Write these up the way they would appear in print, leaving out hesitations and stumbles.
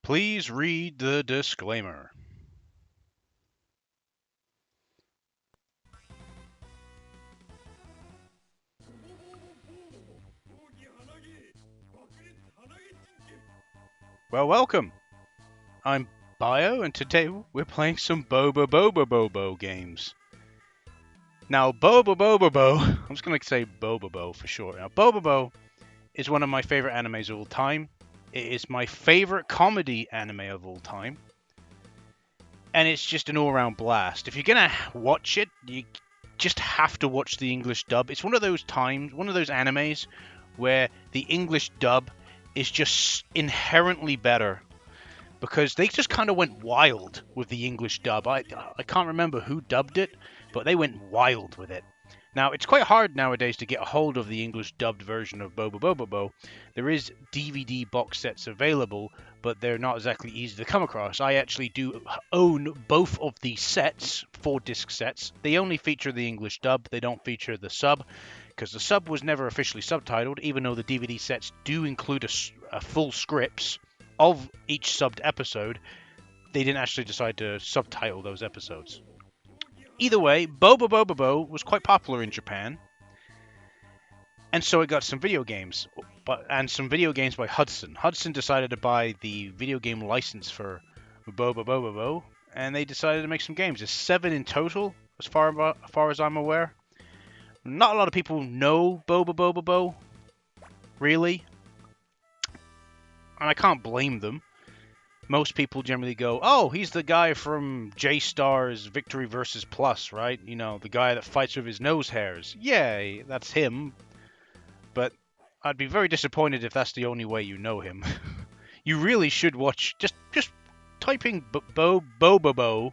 Please read the disclaimer. Well, welcome. I'm Bio, and today we're playing some Bobobo-bo-bobo games. Now, Bobobo-bo-bobo, I'm just going to say Bobobo for short. Now, Bobobo is one of my favorite animes of all time. It is my favorite comedy anime of all time. And it's just an all-round blast. If you're going to watch it, you just have to watch the English dub. It's one of those animes where the English dub is just inherently better because they just kind of went wild with the English dub. I can't remember who dubbed it, but they went wild with it. Now, it's quite hard nowadays to get a hold of the English dubbed version of Bobobo-bo-bobo. There is DVD box sets available, but they're not exactly easy to come across. I actually do own both of the sets, 4-disc sets. They only feature the English dub. They don't feature the sub, because the sub was never officially subtitled, even though the DVD sets do include a full scripts of each subbed episode. They didn't actually decide to subtitle those episodes. Either way, Bobobo-bo-bobo was quite popular in Japan, and so it got some video games, and some video games by Hudson. Hudson decided to buy the video game license for Bobobo-bo-bobo, and they decided to make some games. There's 7 in total, as far as I'm aware. Not a lot of people know Bobobo-bo-bobo, really, and I can't blame them. Most people generally go, oh, he's the guy from J-Star's Victory vs. Plus, right? You know, the guy that fights with his nose hairs. Yay, that's him. But I'd be very disappointed if that's the only way you know him. You really should watch, just typing Bobobo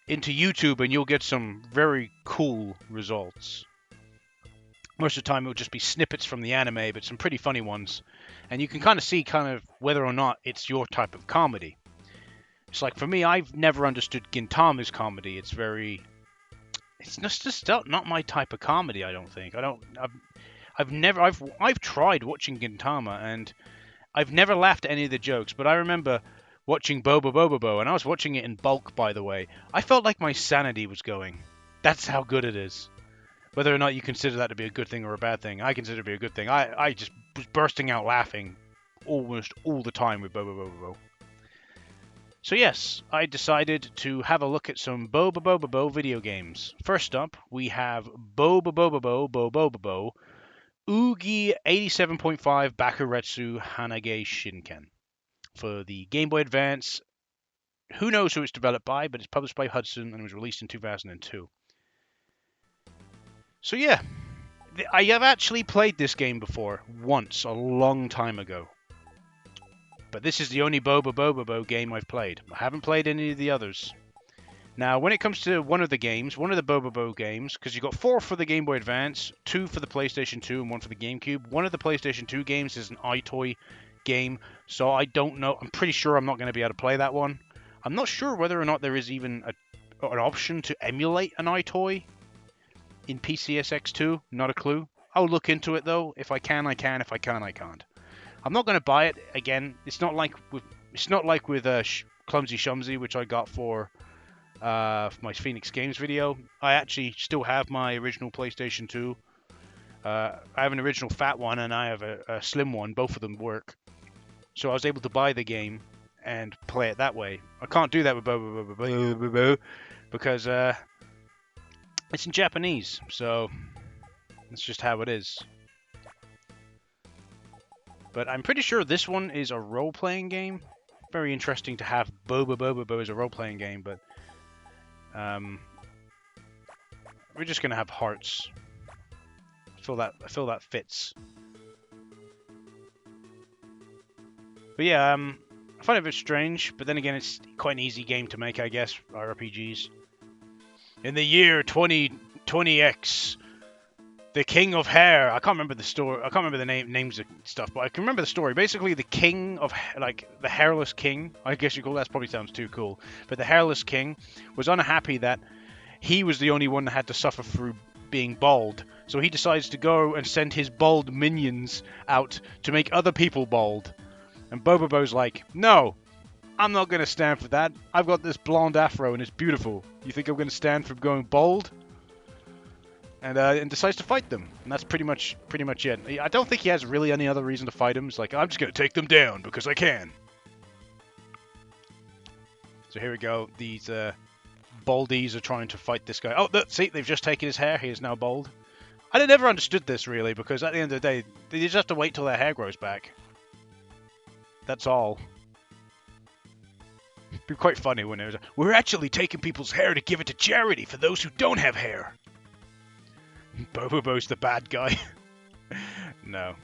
into YouTube and you'll get some very cool results. Most of the time it will just be snippets from the anime, but some pretty funny ones. And you can kind of see whether or not it's your type of comedy. It's like, for me, I've never understood Gintama's comedy. It's just not my type of comedy, I don't think. I've tried watching Gintama, and I've never laughed at any of the jokes, but I remember watching Bobobo-bo-bobo, and I was watching it in bulk, by the way. I felt like my sanity was going. That's how good it is. Whether or not you consider that to be a good thing or a bad thing, I consider it to be a good thing. I just was bursting out laughing almost all the time with Bobobo-bo-bobo. So yes, I decided to have a look at some Bobobo-bo-bobo video games. First up, we have Bobobo-bo-bo Bo-bobo-bo Ougi 87.5 Bakuretsu Hanage Shinken. For the Game Boy Advance, who knows who it's developed by, but it's published by Hudson and was released in 2002. So yeah, I have actually played this game before, once, a long time ago. But this is the only Bobobo-bo-bobo game I've played. I haven't played any of the others. Now, when it comes to one of the Bobobo games, because you've got 4 for the Game Boy Advance, 2 for the PlayStation 2, and 1 for the GameCube. One of the PlayStation 2 games is an iToy game, so I don't know. I'm pretty sure I'm not going to be able to play that one. I'm not sure whether or not there is even an option to emulate an iToy in PCSX2, not a clue. I'll look into it though. If I can, I can. If I can't, I can't. I'm not going to buy it again. It's not like with Clumsy Shumsy, which I got for my Phoenix Games video. I actually still have my original PlayStation 2. I have an original fat one and I have a slim one. Both of them work. So I was able to buy the game and play it that way. I can't do that with Bobobo because it's in Japanese, so that's just how it is. But I'm pretty sure this one is a role-playing game. Very interesting to have Bobobo-bo-bobo as a role-playing game, but we're just gonna have hearts. I feel that fits. But yeah, I find it a bit strange, but then again, it's quite an easy game to make, I guess, RPGs. In the year 20X, the King of Hair. I can't remember the story. I can't remember the names of stuff, but I can remember the story. Basically, the King of the Hairless King. I guess you call that probably sounds too cool. But the Hairless King was unhappy that he was the only one that had to suffer through being bald. So he decides to go and send his bald minions out to make other people bald. And Bobobo's like, no, I'm not going to stand for that. I've got this blonde afro and it's beautiful. You think I'm going to stand for going bald? And decides to fight them. And that's pretty much it. I don't think he has really any other reason to fight them. It's like, I'm just going to take them down because I can. So here we go. These baldies are trying to fight this guy. Oh, look, see, they've just taken his hair. He is now bald. I never understood this, really, because at the end of the day, they just have to wait till their hair grows back. That's all. It'd be quite funny when it was, we're actually taking people's hair to give it to charity for those who don't have hair. Bobobo's the bad guy. No.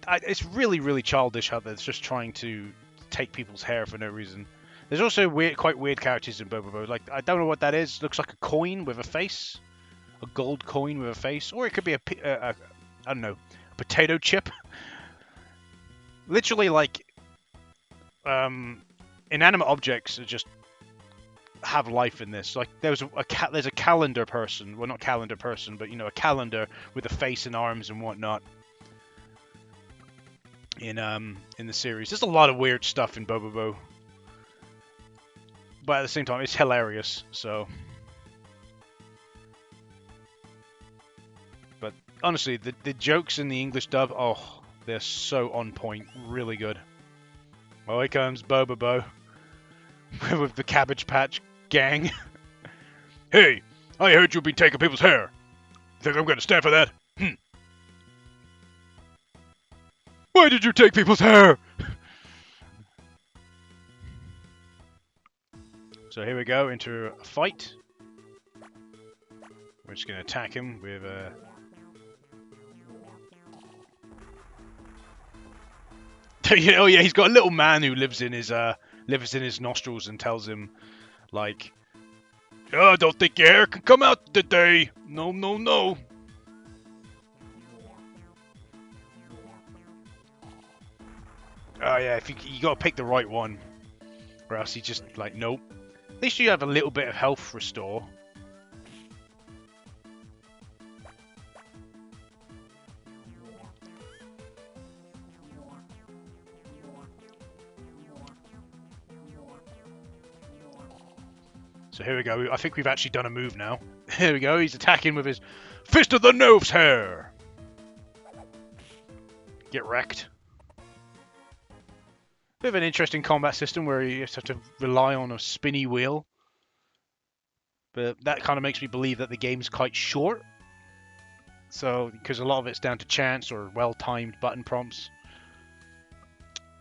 It's really, really childish how they're just trying to take people's hair for no reason. There's also quite weird characters in Bobobo. Like, I don't know what that is. Looks like a coin with a face. A gold coin with a face. Or it could be I don't know, a potato chip. Literally, like, inanimate objects are just have life in this. Like, there's a calendar person. Well, not calendar person, but, you know, a calendar with a face and arms and whatnot. In the series. There's a lot of weird stuff in Bobobo. But at the same time, it's hilarious, so... But honestly, the jokes in the English dub, oh, they're so on point. Really good. Well, here comes Bobobo. With the Cabbage Patch gang. Hey, I heard you've been taking people's hair. Think I'm going to stand for that? Why did you take people's hair? So here we go, into a fight. We're just going to attack him with a... Oh yeah, he's got a little man who lives in his nostrils and tells him, like, oh, I don't think your hair can come out today. No, no, no. Oh yeah, you got to pick the right one, or else he just like, nope. At least you have a little bit of health restore. So here we go. I think we've actually done a move now. Here we go. He's attacking with his Fist of the Nosehair. Get wrecked. Bit of an interesting combat system where you just have to rely on a spinny wheel. But that kind of makes me believe that the game's quite short. So, because a lot of it's down to chance or well-timed button prompts.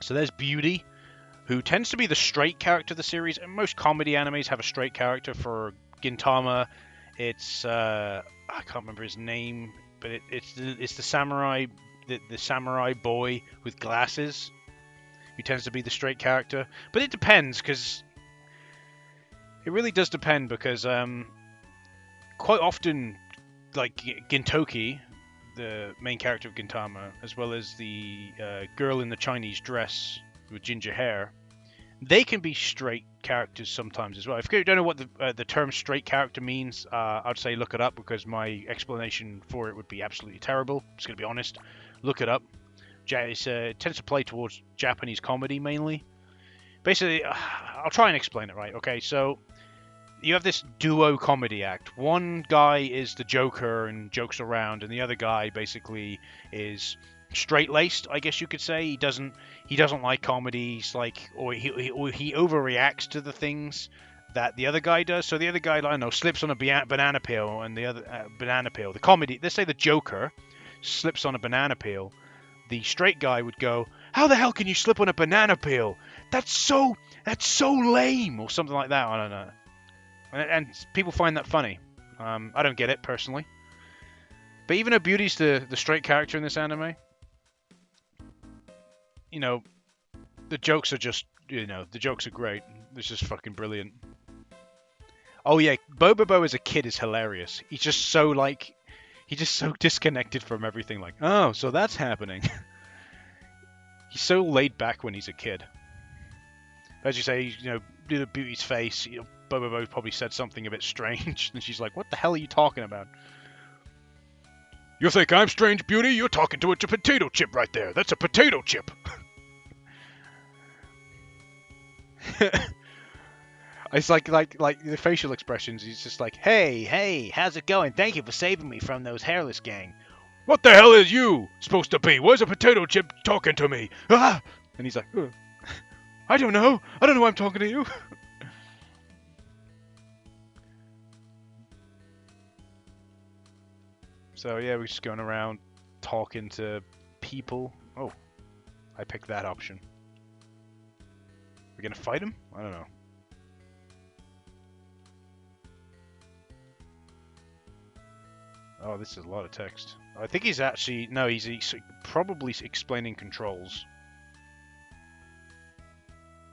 So there's Beauty, who tends to be the straight character of the series. And most comedy animes have a straight character. For Gintama, it's I can't remember his name, but it's the samurai, the samurai boy with glasses, who tends to be the straight character. But it depends, because it really does depend, because quite often, like Gintoki, the main character of Gintama, as well as the girl in the Chinese dress with ginger hair, they can be straight characters sometimes as well. If you don't know what the term straight character means, I'd say look it up, because my explanation for it would be absolutely terrible. I'm just going to be honest. Look it up. It tends to play towards Japanese comedy mainly. Basically, I'll try and explain it right. Okay, so you have this duo comedy act. One guy is the Joker and jokes around, and the other guy basically is straight-laced, I guess you could say. He doesn't like comedy. He's like, or he overreacts to the things that the other guy does. So the other guy, I don't know, slips on a banana peel, and the other banana peel. The comedy, let's say the Joker slips on a banana peel. The straight guy would go, "How the hell can you slip on a banana peel? That's so lame," or something like that. I don't know. And people find that funny. I don't get it personally. But even though Beauty's the straight character in this anime, you know, the jokes are just, the jokes are great. It's just fucking brilliant. Oh yeah, Bobobo as a kid is hilarious. He's just so disconnected from everything. Like, oh, so that's happening. He's so laid back when he's a kid. As you say, do the Beauty's face. Bobobo probably said something a bit strange, and she's like, "What the hell are you talking about?" "You think I'm strange, Beauty? You're talking to a potato chip right there. That's a potato chip." It's like the facial expressions. He's just like, hey, how's it going? Thank you for saving me from those hairless gang. What the hell is you supposed to be? Where's a potato chip talking to me? Ah! And he's like, I don't know why I'm talking to you. So yeah, we're just going around talking to people. Oh, I picked that option. We're gonna fight him? I don't know. Oh, this is a lot of text. I think he's actually... No, he's probably explaining controls.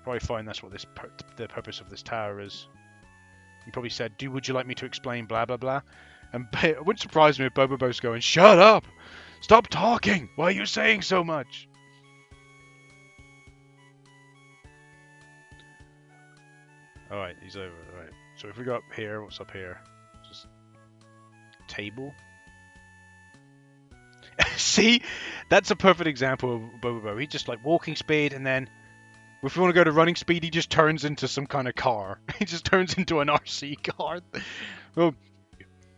Probably find that's what the purpose of this tower is. He probably said, would you like me to explain blah blah blah? And it wouldn't surprise me if Bobobo's going, shut up! Stop talking! Why are you saying so much? Alright, he's over. Alright. So if we go up here, what's up here? Just... table? See? That's a perfect example of Bobobo. He's just like walking speed, and then if you want to go to running speed, he just turns into some kind of car. He just turns into an RC car. Well,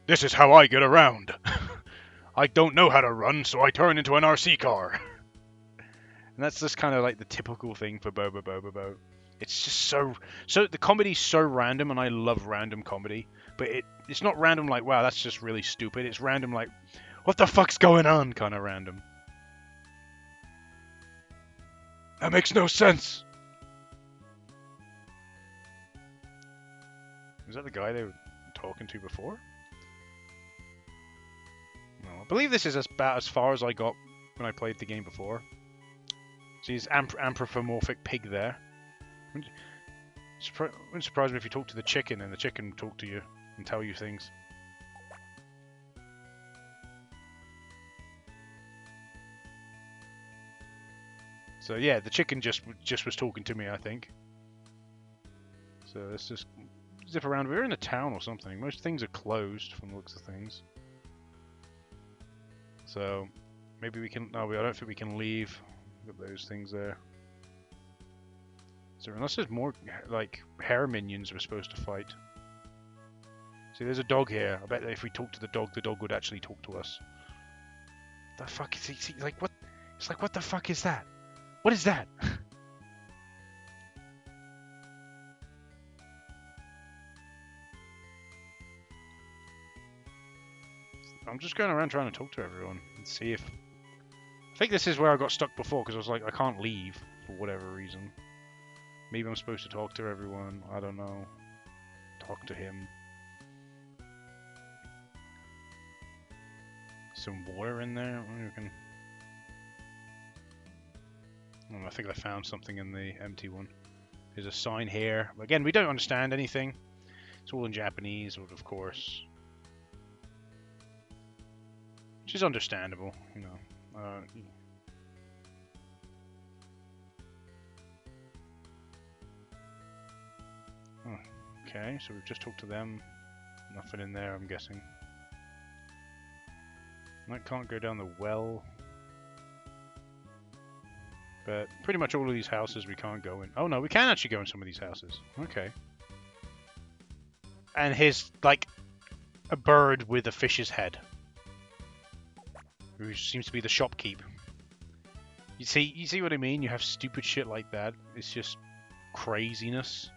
this is how I get around. I don't know how to run, so I turn into an RC car. And that's just kind of like the typical thing for Bobobo. It's just so the comedy's so random, and I love random comedy. But it's not random like, wow, that's just really stupid. It's random like, what the fuck's going on kind of random. That makes no sense. Is that the guy they were talking to before? No, I believe this is about as far as I got when I played the game before. See his anthropomorphic pig there. Wouldn't surprise me if you talk to the chicken and the chicken will talk to you and tell you things. So yeah, the chicken just was talking to me, I think. So let's just zip around. We're in a town or something. Most things are closed from the looks of things. So maybe we can... No, I don't think we can leave. Look at those things there. So unless there's more like hair minions we're supposed to fight. See, there's a dog here. I bet that if we talk to the dog would actually talk to us. The fuck is he? Like what? It's like, what the fuck is that? What is that? I'm just going around trying to talk to everyone and see if... I think this is where I got stuck before, because I was like, I can't leave for whatever reason. Maybe I'm supposed to talk to everyone. I don't know. Talk to him. Some water in there. Oh, I think I found something in the empty one. There's a sign here. Again, we don't understand anything. It's all in Japanese, of course. Which is understandable, you know. Okay, so we've just talked to them. Nothing in there, I'm guessing. I can't go down the well. But pretty much all of these houses we can't go in. Oh no, we can actually go in some of these houses. Okay. And here's, like, a bird with a fish's head. Who seems to be the shopkeep. You see what I mean? You have stupid shit like that. It's just craziness.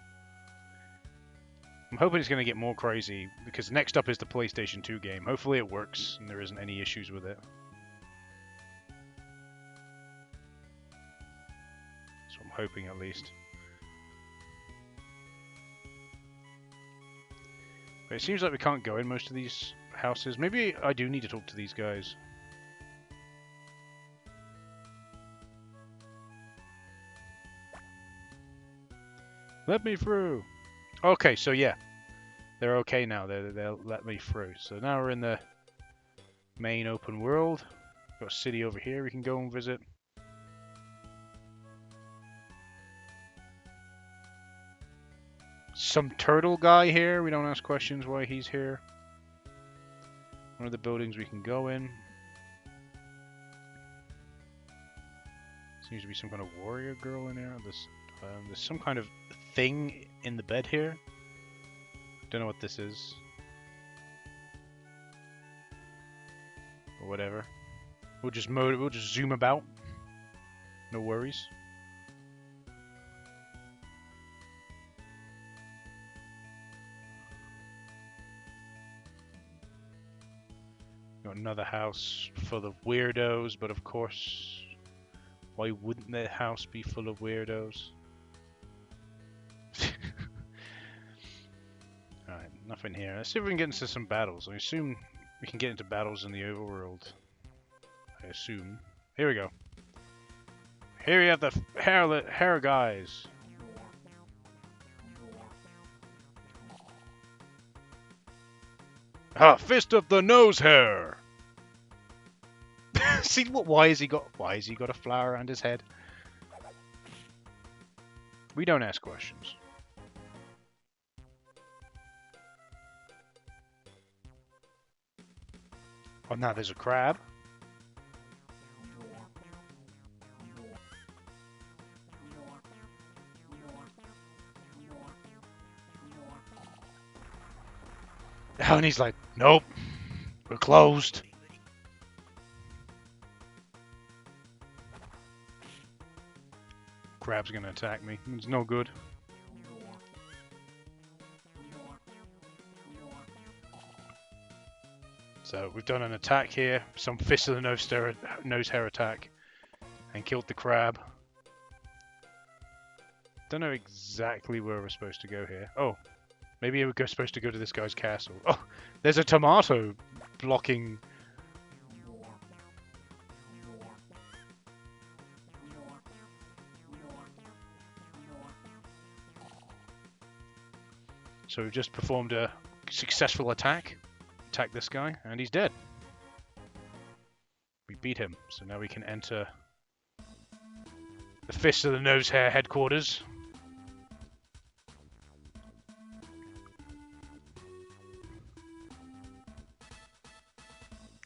I'm hoping it's going to get more crazy, because next up is the PlayStation 2 game. Hopefully it works and there isn't any issues with it. So I'm hoping, at least. But it seems like we can't go in most of these houses. Maybe I do need to talk to these guys. Let me through! Okay, so yeah. They're okay now. They'll let me through. So now we're in the main open world. Got a city over here we can go and visit. Some turtle guy here. We don't ask questions why he's here. One of the buildings we can go in. Seems to be some kind of warrior girl in there. This There's some kind of thing in the bed here. Don't know what this is. Or whatever. We'll just zoom about. No worries. Got another house full of weirdos, but of course, why wouldn't the house be full of weirdos? Alright, nothing here. Let's see if we can get into some battles. I assume we can get into battles in the overworld. I assume. Here we go. Here we have the hair guys. Ah, fist of the Nosehair. See what? Why has he got a flower around his head? We don't ask questions. Oh, now there's a crab. Oh, and he's like, nope, we're closed. Crab's gonna attack me. It's no good. So we've done an attack here, some fist of the Nosehair attack, and killed the crab. Don't know exactly where we're supposed to go here. Oh, maybe we're supposed to go to this guy's castle. Oh, there's a tomato blocking. So we've just performed a successful attack. Attack this guy, and he's dead. We beat him, so now we can enter the Fist of the Nosehair headquarters.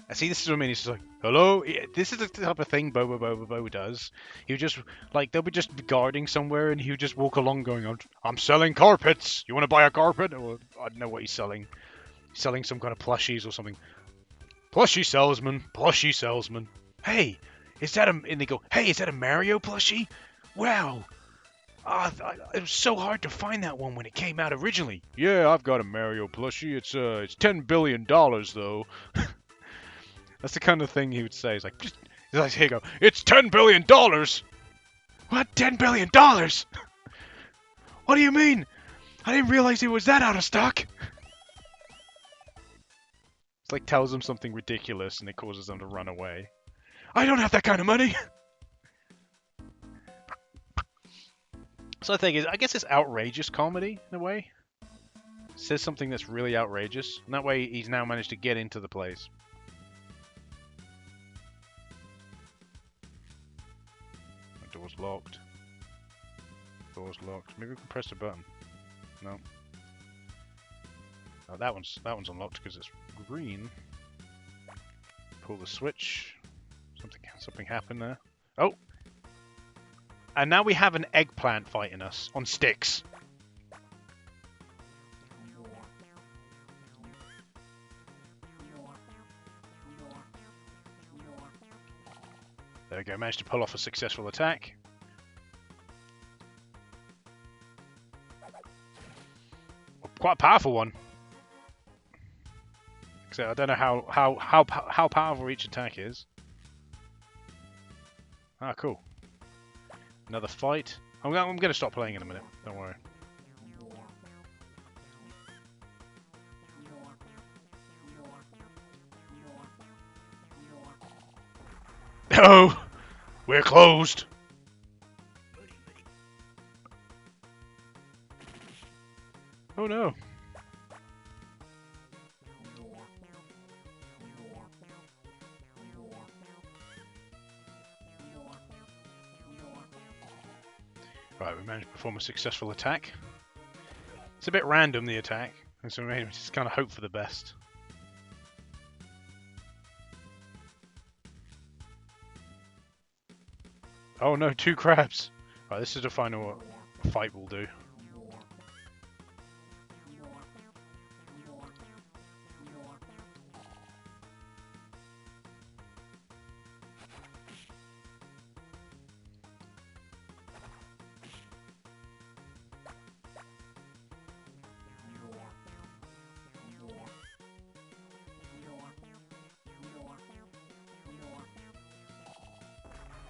I see, this is what I mean. He's just like, hello? This is the type of thing Bobobo-bo does. He would just, like, they'll be just guarding somewhere, and he would just walk along going, I'm selling carpets! You want to buy a carpet? Or, I don't know what he's selling. He's selling some kind of plushies or something. Plushie salesman! Plushie salesman! Hey! Is that a... And they go, hey, is that a Mario plushie? Wow! It was so hard to find that one when it came out originally. Yeah, I've got a Mario plushie. It's $10 billion, though. That's the kind of thing he would say. He's like, here you go. It's $10 billion! What? $10 billion? What do you mean? I didn't realize it was that out of stock. It's like tells them something ridiculous and it causes them to run away. I don't have that kind of money! So the thing is, I guess it's outrageous comedy, in a way. It says something that's really outrageous, and that way he's now managed to get into the place. The door's locked. Door's locked. Maybe we can press the button. No. Oh, that one's unlocked because it's green. Pull the switch. Something happened there. Oh! And now we have an eggplant fighting us on sticks. There we go, managed to pull off a successful attack. Quite a powerful one. So I don't know how powerful each attack is. Ah, cool. Another fight. I'm going to stop playing in a minute. Don't worry. No! We're closed! Oh no! Right, we managed to perform a successful attack. It's a bit random, the attack, and so we just kind of hope for the best. Oh no, 2 crabs! Right, this is the final A fight will do.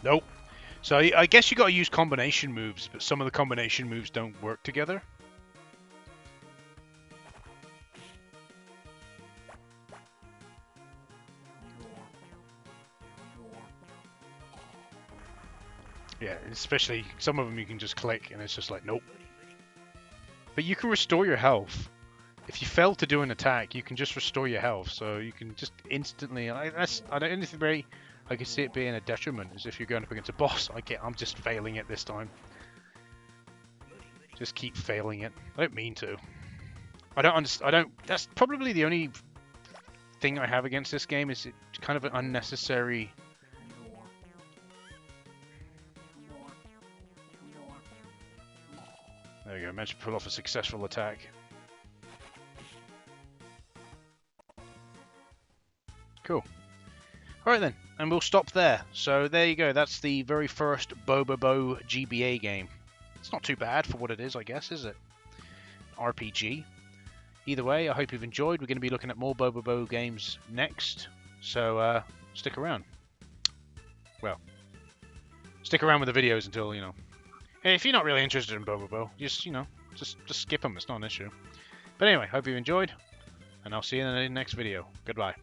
Nope. So I guess you got to use combination moves, but some of the combination moves don't work together. Yeah, especially some of them you can just click and it's just like, nope. But you can restore your health. If you fail to do an attack, you can just restore your health. So you can just instantly. I don't think I can see it being a detriment is if you're going up against a boss. I'm just failing it this time. Just keep failing it. I don't mean to. I don't understand. That's probably the only thing I have against this game is it's kind of an unnecessary. There we go. Managed to pull off a successful attack. Cool. Alright then, and we'll stop there. So there you go, that's the very first Bobobo GBA game. It's not too bad for what it is, I guess, is it? RPG. Either way, I hope you've enjoyed. We're going to be looking at more Bobobo games next, so stick around. Well, stick around with the videos until, you know. Hey, if you're not really interested in Bobobo, just skip them, it's not an issue. But anyway, hope you enjoyed, and I'll see you in the next video. Goodbye.